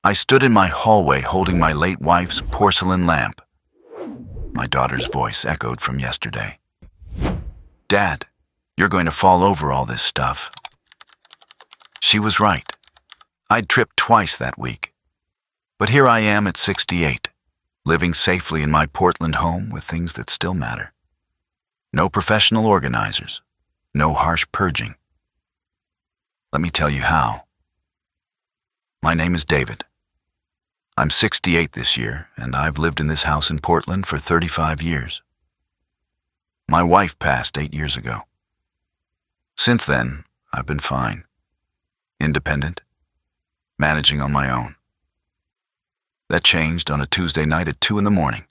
I stood in my hallway holding my late wife's porcelain lamp. My daughter's voice echoed from yesterday. "Dad, you're going to fall over all this stuff." She was right. I'd tripped twice that week. But here I am at 68, living safely in my Portland home with things that still matter. No professional organizers, no harsh purging. Let me tell you how. My name is David. I'm 68 this year, and I've lived in this house in Portland for 35 years. My wife passed 8 years ago. Since then, I've been fine. Independent, managing on my own. That changed on a Tuesday night at 2 in the morning.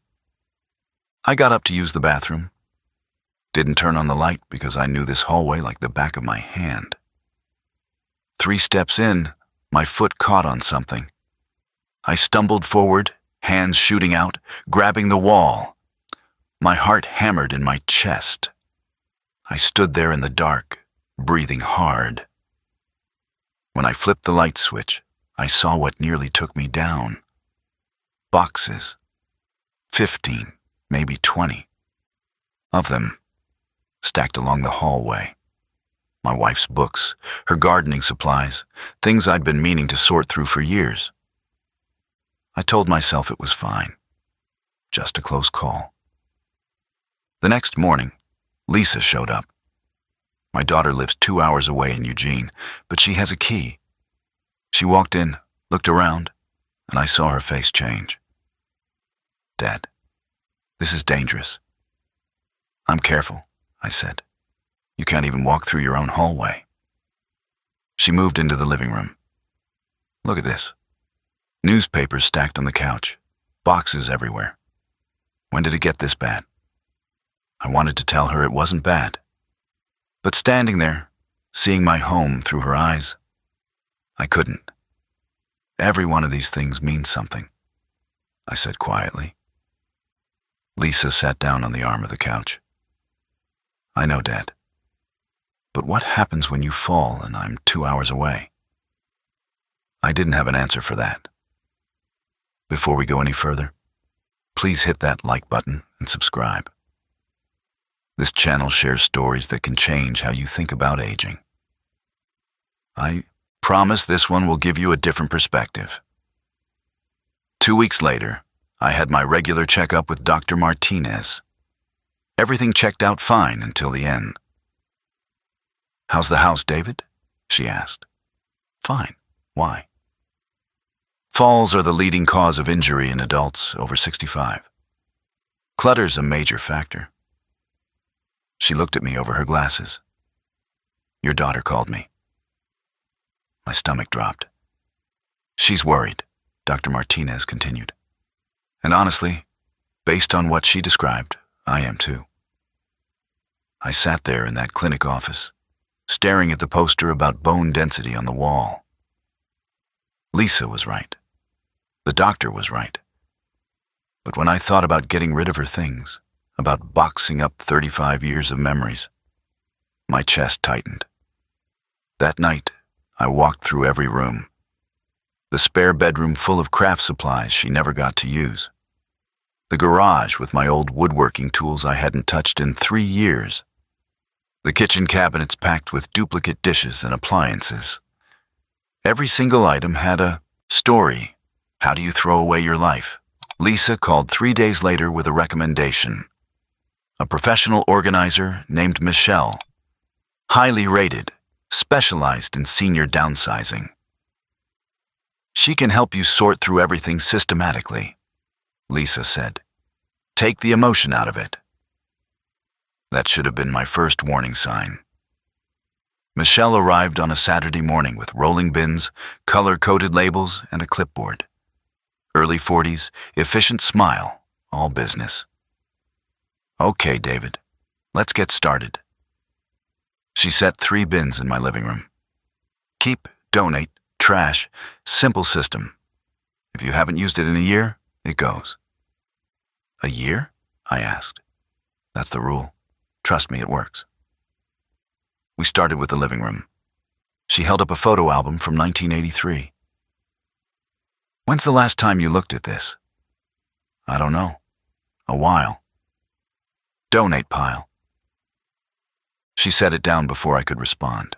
I got up to use the bathroom. Didn't turn on the light because I knew this hallway like the back of my hand. 3 steps in, my foot caught on something. I stumbled forward, hands shooting out, grabbing the wall. My heart hammered in my chest. I stood there in the dark, breathing hard. When I flipped the light switch, I saw what nearly took me down. Boxes. 15, maybe 20. Of them, stacked along the hallway. My wife's books, her gardening supplies, things I'd been meaning to sort through for years. I told myself it was fine. Just a close call. The next morning, Lisa showed up. My daughter lives 2 hours away in Eugene, but she has a key. She walked in, looked around, and I saw her face change. "Dad, this is dangerous." "I'm careful," I said. "You can't even walk through your own hallway." She moved into the living room. "Look at this. Newspapers stacked on the couch. Boxes everywhere. When did it get this bad?" I wanted to tell her it wasn't bad. But standing there, seeing my home through her eyes, I couldn't. "Every one of these things means something," I said quietly. Lisa sat down on the arm of the couch. "I know, Dad. But what happens when you fall and I'm 2 hours away?" I didn't have an answer for that. Before we go any further, please hit that like button and subscribe. This channel shares stories that can change how you think about aging. I promise this one will give you a different perspective. 2 weeks later, I had my regular checkup with Dr. Martinez. Everything checked out fine until the end. "How's the house, David?" she asked. "Fine. Why?" Falls are the leading cause of injury in adults over 65. Clutter's a major factor. She looked at me over her glasses. "Your daughter called me." My stomach dropped. "She's worried," Dr. Martinez continued. "And honestly, based on what she described, I am too." I sat there in that clinic office, staring at the poster about bone density on the wall. Lisa was right. The doctor was right. But when I thought about getting rid of her things, about boxing up 35 years of memories, my chest tightened. That night, I walked through every room. The spare bedroom full of craft supplies she never got to use. The garage with my old woodworking tools I hadn't touched in 3 years. The kitchen cabinets packed with duplicate dishes and appliances. Every single item had a story. How do you throw away your life? Lisa called 3 days later with a recommendation. A professional organizer named Michelle. Highly rated, specialized in senior downsizing. "She can help you sort through everything systematically," Lisa said. "Take the emotion out of it." That should have been my first warning sign. Michelle arrived on a Saturday morning with rolling bins, color-coded labels, and a clipboard. Early 40s, efficient smile, all business. "Okay, David, let's get started." She set 3 bins in my living room. Keep, donate, trash, simple system. If you haven't used it in a year, it goes. "A year?" I asked. "That's the rule. Trust me, it works." We started with the living room. She held up a photo album from 1983. When's the last time you looked at this? I don't know. A while. Donate pile. She set it down before I could respond.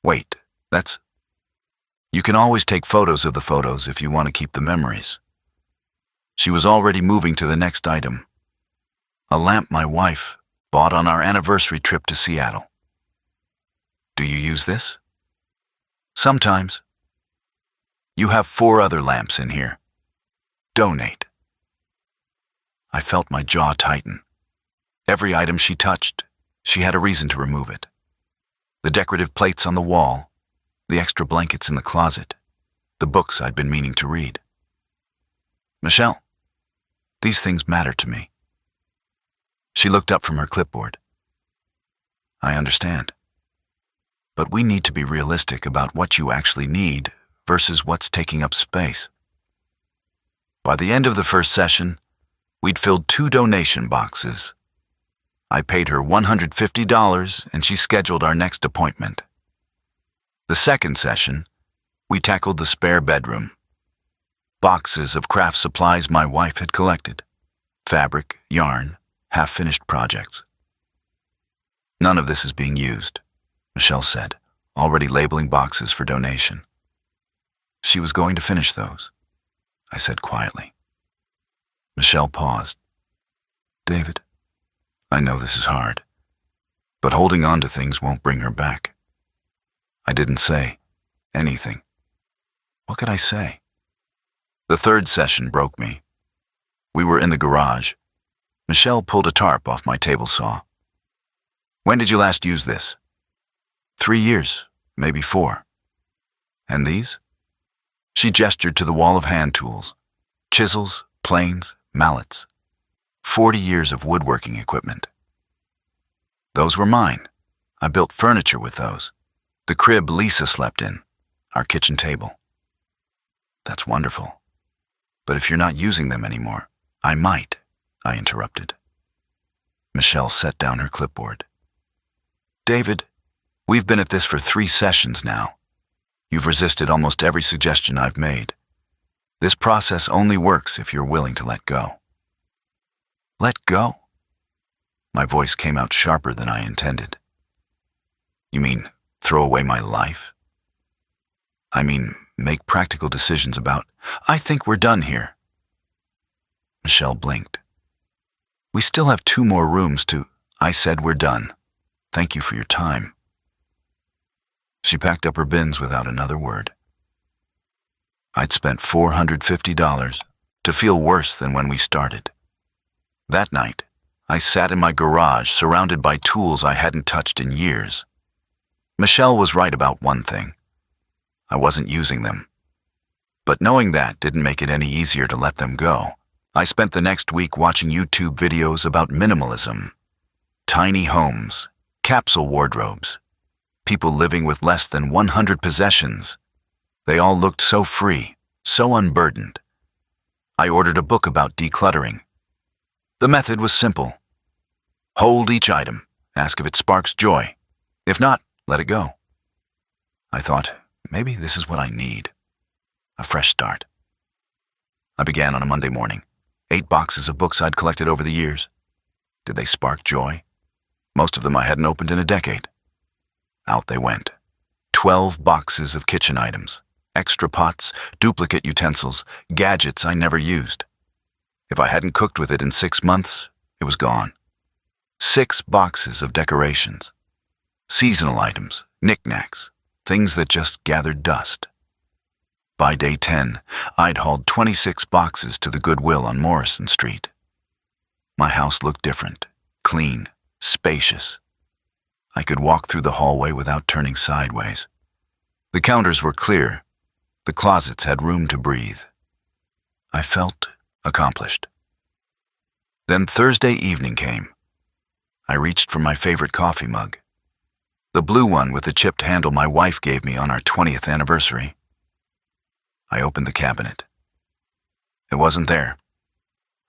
Wait, that's... You can always take photos of the photos if you want to keep the memories. She was already moving to the next item. A lamp my wife bought on our anniversary trip to Seattle. Do you use this? Sometimes. You have 4 other lamps in here. Donate. I felt my jaw tighten. Every item she touched, she had a reason to remove it. The decorative plates on the wall, the extra blankets in the closet, the books I'd been meaning to read. Michelle, these things matter to me. She looked up from her clipboard. I understand. But we need to be realistic about what you actually need versus what's taking up space. By the end of the first session, we'd filled 2 donation boxes. I paid her $150 and she scheduled our next appointment. The second session, we tackled the spare bedroom. Boxes of craft supplies my wife had collected. Fabric, yarn, half-finished projects. None of this is being used, Michelle said, already labeling boxes for donation. She was going to finish those, I said quietly. Michelle paused. David, I know this is hard, but holding on to things won't bring her back. I didn't say anything. What could I say? The third session broke me. We were in the garage. Michelle pulled a tarp off my table saw. When did you last use this? 3 years, maybe 4. And these? She gestured to the wall of hand tools. Chisels, planes, mallets. 40 years of woodworking equipment. Those were mine. I built furniture with those. The crib Lisa slept in. Our kitchen table. That's wonderful. But if you're not using them anymore, I might, I interrupted. Michelle set down her clipboard. David, we've been at this for 3 sessions now. You've resisted almost every suggestion I've made. This process only works if you're willing to let go. Let go? My voice came out sharper than I intended. You mean throw away my life? I mean make practical decisions about, I think we're done here. Michelle blinked. We still have 2 more rooms to, I said we're done. Thank you for your time. She packed up her bins without another word. I'd spent $450 to feel worse than when we started. That night, I sat in my garage surrounded by tools I hadn't touched in years. Michelle was right about one thing. I wasn't using them. But knowing that didn't make it any easier to let them go. I spent the next week watching YouTube videos about minimalism. Tiny homes, capsule wardrobes, people living with less than 100 possessions. They all looked so free, so unburdened. I ordered a book about decluttering. The method was simple. Hold each item, ask if it sparks joy. If not, let it go. I thought, maybe this is what I need. A fresh start. I began on a Monday morning. 8 boxes of books I'd collected over the years. Did they spark joy? Most of them I hadn't opened in a decade. Out they went. 12 boxes of kitchen items. Extra pots, duplicate utensils, gadgets I never used. If I hadn't cooked with it in 6 months, it was gone. 6 boxes of decorations. Seasonal items, knickknacks, things that just gathered dust. By day 10, I'd hauled 26 boxes to the Goodwill on Morrison Street. My house looked different, clean, spacious. I could walk through the hallway without turning sideways. The counters were clear. The closets had room to breathe. I felt accomplished. Then Thursday evening came. I reached for my favorite coffee mug. The blue one with the chipped handle my wife gave me on our 20th anniversary. I opened the cabinet. It wasn't there.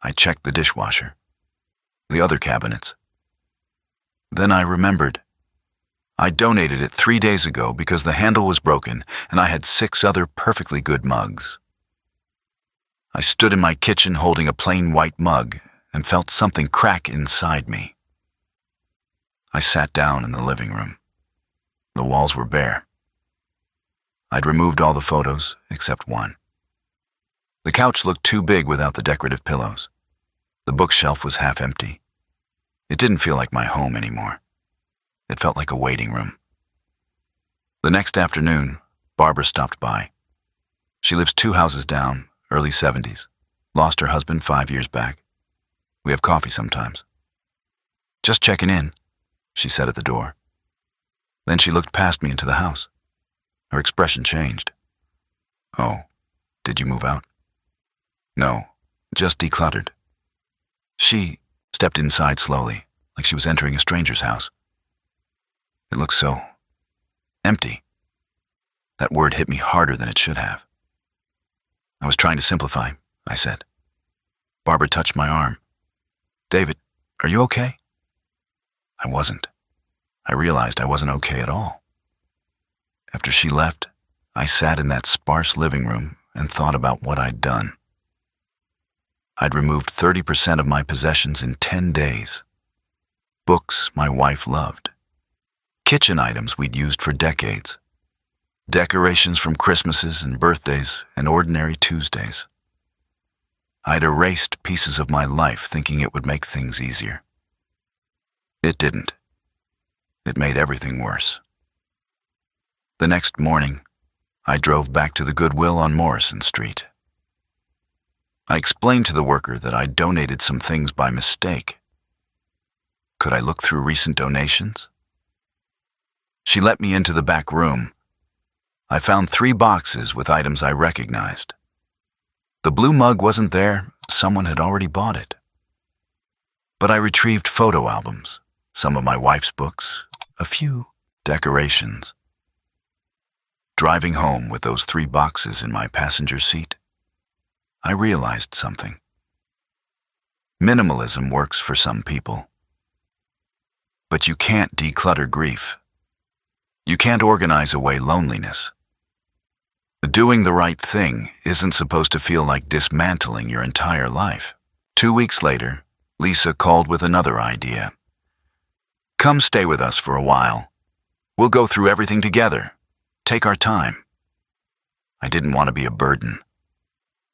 I checked the dishwasher, the other cabinets. Then I remembered. I donated it 3 days ago because the handle was broken and I had 6 other perfectly good mugs. I stood in my kitchen holding a plain white mug and felt something crack inside me. I sat down in the living room. The walls were bare. I'd removed all the photos except one. The couch looked too big without the decorative pillows. The bookshelf was half empty. It didn't feel like my home anymore. It felt like a waiting room. The next afternoon, Barbara stopped by. She lives 2 houses down, early 70s. Lost her husband 5 years back. We have coffee sometimes. "Just checking in," she said at the door. Then she looked past me into the house. Her expression changed. "Oh, did you move out?" "No, just decluttered." She stepped inside slowly, like she was entering a stranger's house. It looked so empty. That word hit me harder than it should have. "I was trying to simplify," I said. Barbara touched my arm. "David, are you okay?" I wasn't. I realized I wasn't okay at all. After she left, I sat in that sparse living room and thought about what I'd done. I'd removed 30% of my possessions in 10 days. Books my wife loved. Kitchen items we'd used for decades. Decorations from Christmases and birthdays and ordinary Tuesdays. I'd erased pieces of my life thinking it would make things easier. It didn't. It made everything worse. The next morning, I drove back to the Goodwill on Morrison Street. I explained to the worker that I'd donated some things by mistake. Could I look through recent donations? She let me into the back room. I found 3 boxes with items I recognized. The blue mug wasn't there. Someone had already bought it. But I retrieved photo albums, some of my wife's books, a few decorations. Driving home with those 3 boxes in my passenger seat, I realized something. Minimalism works for some people. But you can't declutter grief. You can't organize away loneliness. Doing the right thing isn't supposed to feel like dismantling your entire life. 2 weeks later, Lisa called with another idea. "Come stay with us for a while. We'll go through everything together. Take our time." I didn't want to be a burden,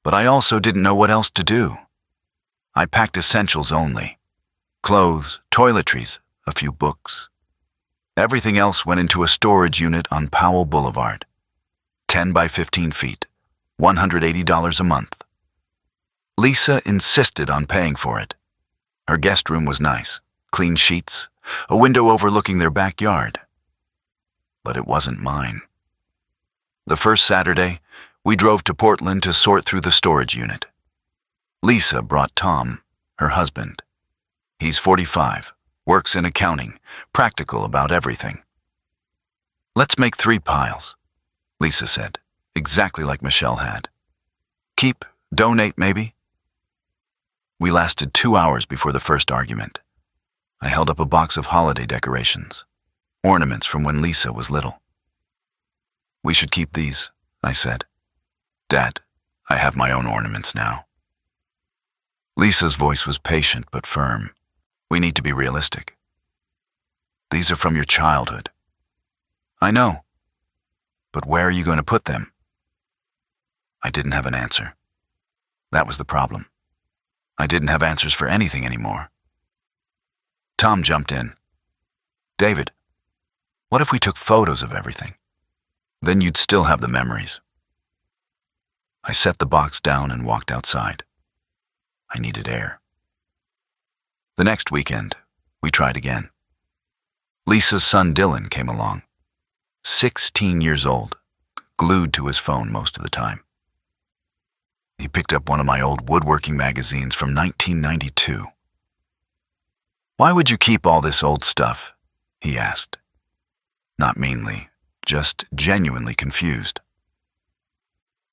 but I also didn't know what else to do. I packed essentials only. Clothes, toiletries, a few books. Everything else went into a storage unit on Powell Boulevard. 10 by 15 feet, $180 a month. Lisa insisted on paying for it. Her guest room was nice, clean sheets, a window overlooking their backyard. But it wasn't mine. The first Saturday, we drove to Portland to sort through the storage unit. Lisa brought Tom, her husband. He's 45, works in accounting, practical about everything. "Let's make 3 piles," Lisa said, exactly like Michelle had. "Keep, donate maybe?" We lasted 2 hours before the first argument. I held up a box of holiday decorations, ornaments from when Lisa was little. "We should keep these," I said. "Dad, I have my own ornaments now." Lisa's voice was patient but firm. "We need to be realistic. These are from your childhood." "I know. But where are you going to put them?" I didn't have an answer. That was the problem. I didn't have answers for anything anymore. Tom jumped in. "David, what if we took photos of everything? Then you'd still have the memories." I set the box down and walked outside. I needed air. The next weekend, we tried again. Lisa's son Dylan came along. 16 years old, glued to his phone most of the time. He picked up one of my old woodworking magazines from 1992. "Why would you keep all this old stuff?" he asked. Not meanly, just genuinely confused.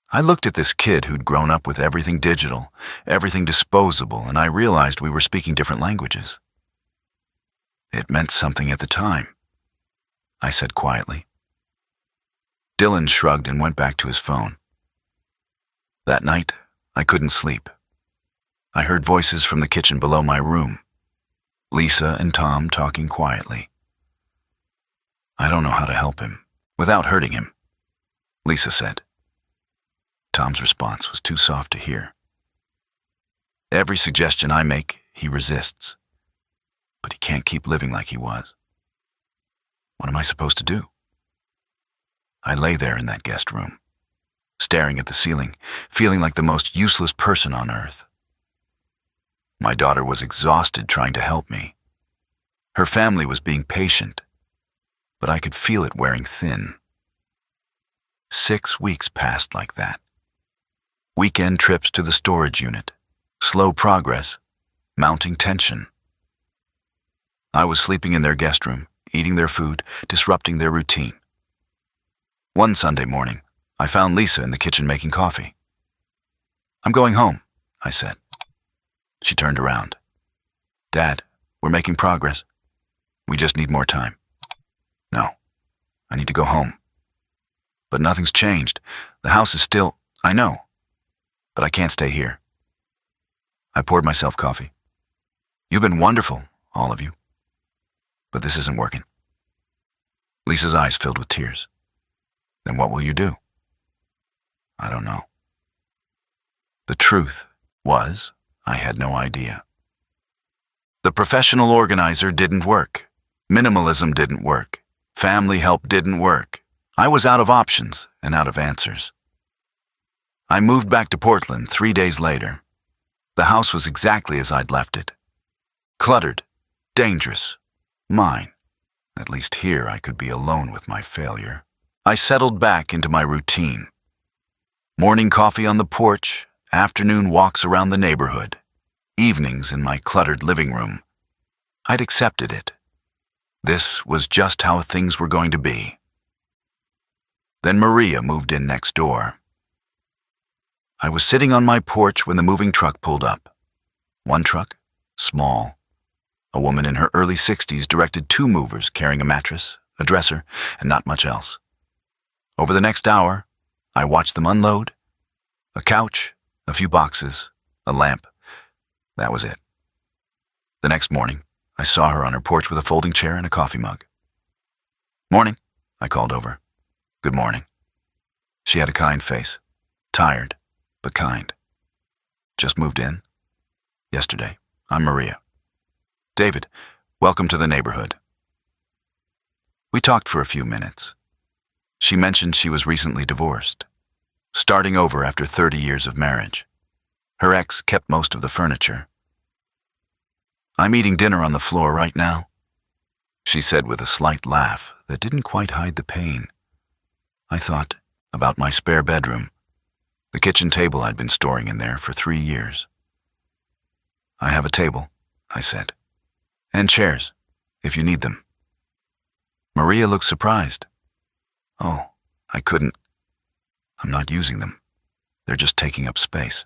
I looked at this kid who'd grown up with everything digital, everything disposable, and I realized we were speaking different languages. It meant something at the time, I said quietly. Dylan shrugged and went back to his phone. That night, I couldn't sleep. I heard voices from the kitchen below my room. Lisa and Tom talking quietly. I don't know how to help him without hurting him, Lisa said. Tom's response was too soft to hear. Every suggestion I make, he resists. But he can't keep living like he was. What am I supposed to do? I lay there in that guest room, staring at the ceiling, feeling like the most useless person on earth. My daughter was exhausted trying to help me. Her family was being patient, but I could feel it wearing thin. 6 weeks passed like that. Weekend trips to the storage unit, slow progress, mounting tension. I was sleeping in their guest room, eating their food, disrupting their routine. One Sunday morning, I found Lisa in the kitchen making coffee. I'm going home, I said. She turned around. Dad, we're making progress. We just need more time. No, I need to go home. But nothing's changed. The house is still, I know, but I can't stay here. I poured myself coffee. You've been wonderful, all of you. But this isn't working. Lisa's eyes filled with tears. Then what will you do? I don't know. The truth was, I had no idea. The professional organizer didn't work. Minimalism didn't work. Family help didn't work. I was out of options and out of answers. I moved back to Portland 3 days later. The house was exactly as I'd left it. Cluttered, dangerous, mine. At least here I could be alone with my failure. I settled back into my routine. Morning coffee on the porch, afternoon walks around the neighborhood, evenings in my cluttered living room. I'd accepted it. This was just how things were going to be. Then Maria moved in next door. I was sitting on my porch when the moving truck pulled up. One truck, small. A woman in her early 60s directed 2 movers carrying a mattress, a dresser, and not much else. Over the next hour, I watched them unload. A couch, a few boxes, a lamp. That was it. The next morning, I saw her on her porch with a folding chair and a coffee mug. Morning, I called over. Good morning. She had a kind face. Tired, but kind. Just moved in? Yesterday. I'm Maria. David, welcome to the neighborhood. We talked for a few minutes. She mentioned she was recently divorced, starting over after 30 years of marriage. Her ex kept most of the furniture. I'm eating dinner on the floor right now, she said with a slight laugh that didn't quite hide the pain. I thought about my spare bedroom, the kitchen table I'd been storing in there for 3 years. I have a table, I said, and chairs, if you need them. Maria looked surprised. Oh, I couldn't. I'm not using them. They're just taking up space.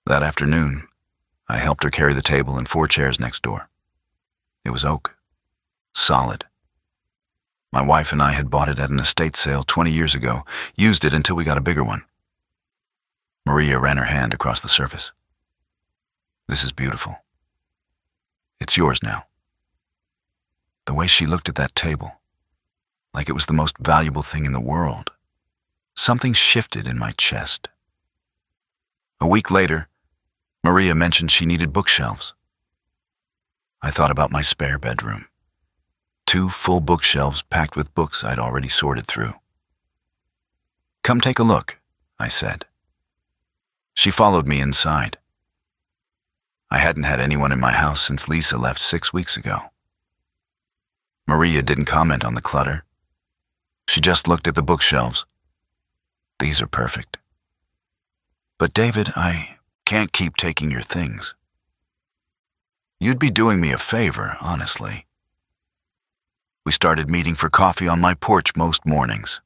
That afternoon, I helped her carry the table and 4 chairs next door. It was oak. Solid. My wife and I had bought it at an estate sale 20 years ago, used it until we got a bigger one. Maria ran her hand across the surface. This is beautiful. It's yours now. The way she looked at that table, like it was the most valuable thing in the world, something shifted in my chest. A week later, Maria mentioned she needed bookshelves. I thought about my spare bedroom. 2 full bookshelves packed with books I'd already sorted through. Come take a look, I said. She followed me inside. I hadn't had anyone in my house since Lisa left 6 weeks ago. Maria didn't comment on the clutter. She just looked at the bookshelves. These are perfect. But David, I can't keep taking your things. You'd be doing me a favor, honestly. We started meeting for coffee on my porch most mornings.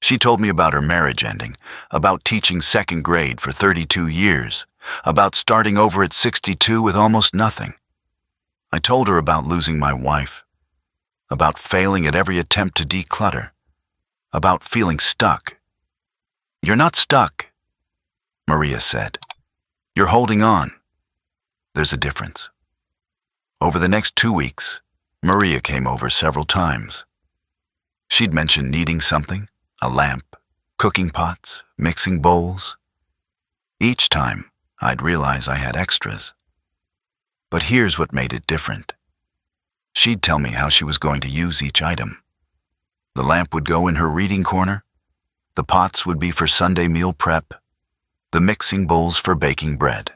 She told me about her marriage ending, about teaching 2nd grade for 32 years, about starting over at 62 with almost nothing. I told her about losing my wife, about failing at every attempt to declutter, about feeling stuck. You're not stuck, Maria said. "You're holding on." There's a difference. Over the next 2 weeks, Maria came over several times. She'd mention needing something, a lamp, cooking pots, mixing bowls. Each time, I'd realize I had extras. But here's what made it different. She'd tell me how she was going to use each item. The lamp would go in her reading corner, the pots would be for Sunday meal prep, the mixing bowls for baking bread.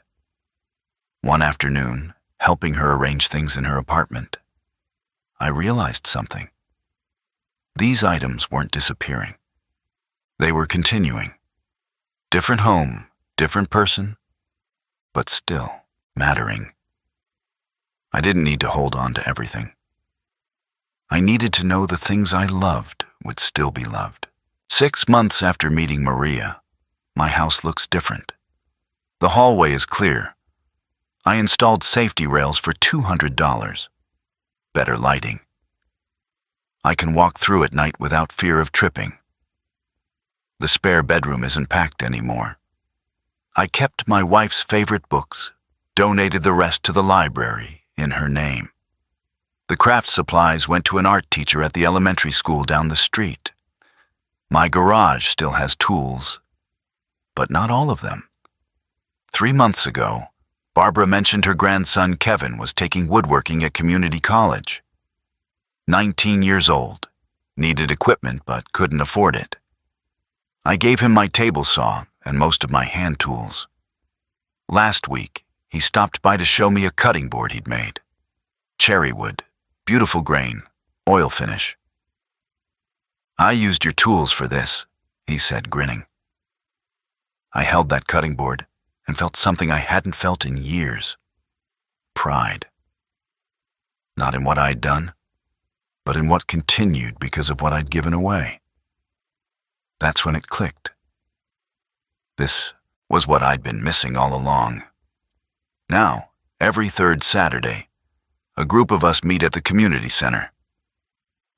One afternoon, helping her arrange things in her apartment, I realized something. These items weren't disappearing. They were continuing. Different home, different person, but still mattering. I didn't need to hold on to everything. I needed to know the things I loved would still be loved. 6 months after meeting Maria, my house looks different. The hallway is clear. I installed safety rails for $200. Better lighting. I can walk through at night without fear of tripping. The spare bedroom isn't packed anymore. I kept my wife's favorite books, donated the rest to the library in her name. The craft supplies went to an art teacher at the elementary school down the street. My garage still has tools, but not all of them. 3 months ago, Barbara mentioned her grandson Kevin was taking woodworking at community college. 19 years old, needed equipment but couldn't afford it. I gave him my table saw and most of my hand tools. Last week, he stopped by to show me a cutting board he'd made. Cherry wood, beautiful grain, oil finish. "I used your tools for this," he said, grinning. I held that cutting board and felt something I hadn't felt in years. Pride. Not in what I'd done, but in what continued because of what I'd given away. That's when it clicked. This was what I'd been missing all along. Now, every third Saturday, a group of us meet at the community center.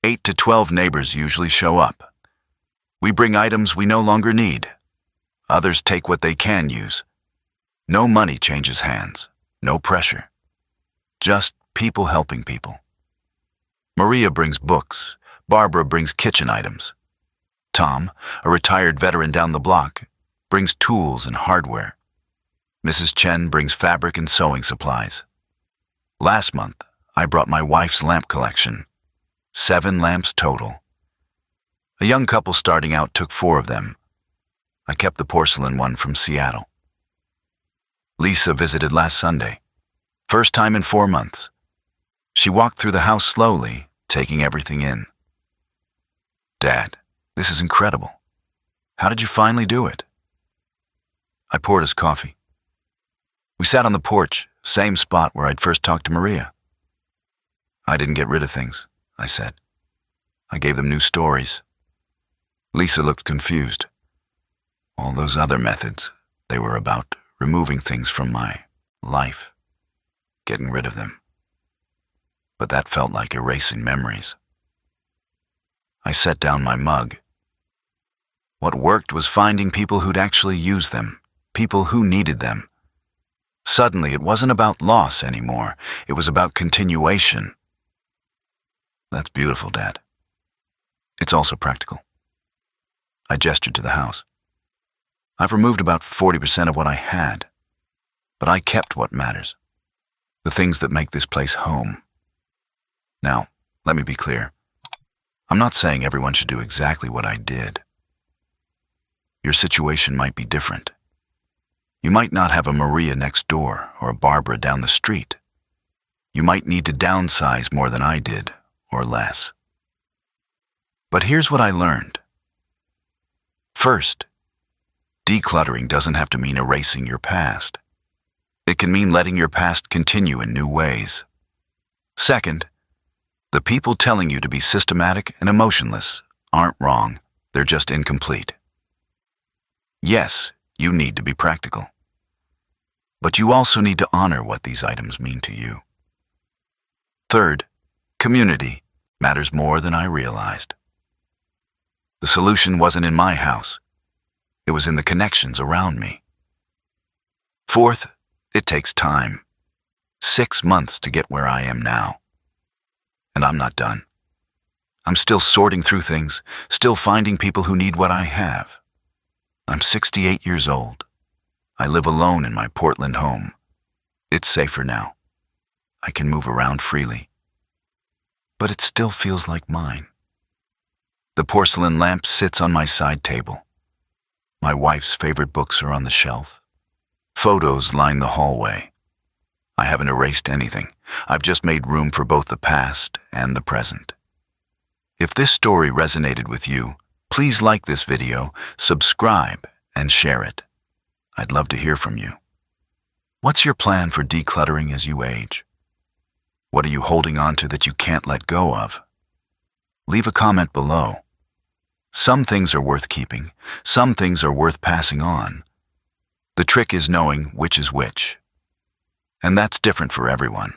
8 to 12 neighbors usually show up. We bring items we no longer need. Others take what they can use. No money changes hands, no pressure. Just people helping people. Maria brings books. Barbara brings kitchen items. Tom, a retired veteran down the block, brings tools and hardware. Mrs. Chen brings fabric and sewing supplies. Last month, I brought my wife's lamp collection. 7 lamps total. A young couple starting out took 4 of them. I kept the porcelain one from Seattle. Lisa visited last Sunday. First time in 4 months. She walked through the house slowly, taking everything in. "Dad, this is incredible. How did you finally do it?" I poured us coffee. We sat on the porch, same spot where I'd first talked to Maria. "I didn't get rid of things," I said. "I gave them new stories." Lisa looked confused. All those other methods, they were about removing things from my life, getting rid of them. But that felt like erasing memories. I set down my mug. What worked was finding people who'd actually use them, people who needed them. Suddenly, it wasn't about loss anymore. It was about continuation. "That's beautiful, Dad. It's also practical." I gestured to the house. "I've removed about 40% of what I had, but I kept what matters. The things that make this place home. Now, let me be clear. I'm not saying everyone should do exactly what I did. Your situation might be different. You might not have a Maria next door or a Barbara down the street. You might need to downsize more than I did, or less. But here's what I learned. First, decluttering doesn't have to mean erasing your past. It can mean letting your past continue in new ways. Second, the people telling you to be systematic and emotionless aren't wrong, they're just incomplete. Yes, you need to be practical. But you also need to honor what these items mean to you. Third, community matters more than I realized. The solution wasn't in my house. It was in the connections around me. Fourth, it takes time. 6 months to get where I am now. And I'm not done. I'm still sorting through things, still finding people who need what I have. I'm 68 years old. I live alone in my Portland home. It's safer now. I can move around freely. But it still feels like mine. The porcelain lamp sits on my side table. My wife's favorite books are on the shelf. Photos line the hallway. I haven't erased anything. I've just made room for both the past and the present. If this story resonated with you, please like this video, subscribe, and share it. I'd love to hear from you. What's your plan for decluttering as you age? What are you holding on to that you can't let go of? Leave a comment below. Some things are worth keeping. Some things are worth passing on. The trick is knowing which is which. And that's different for everyone.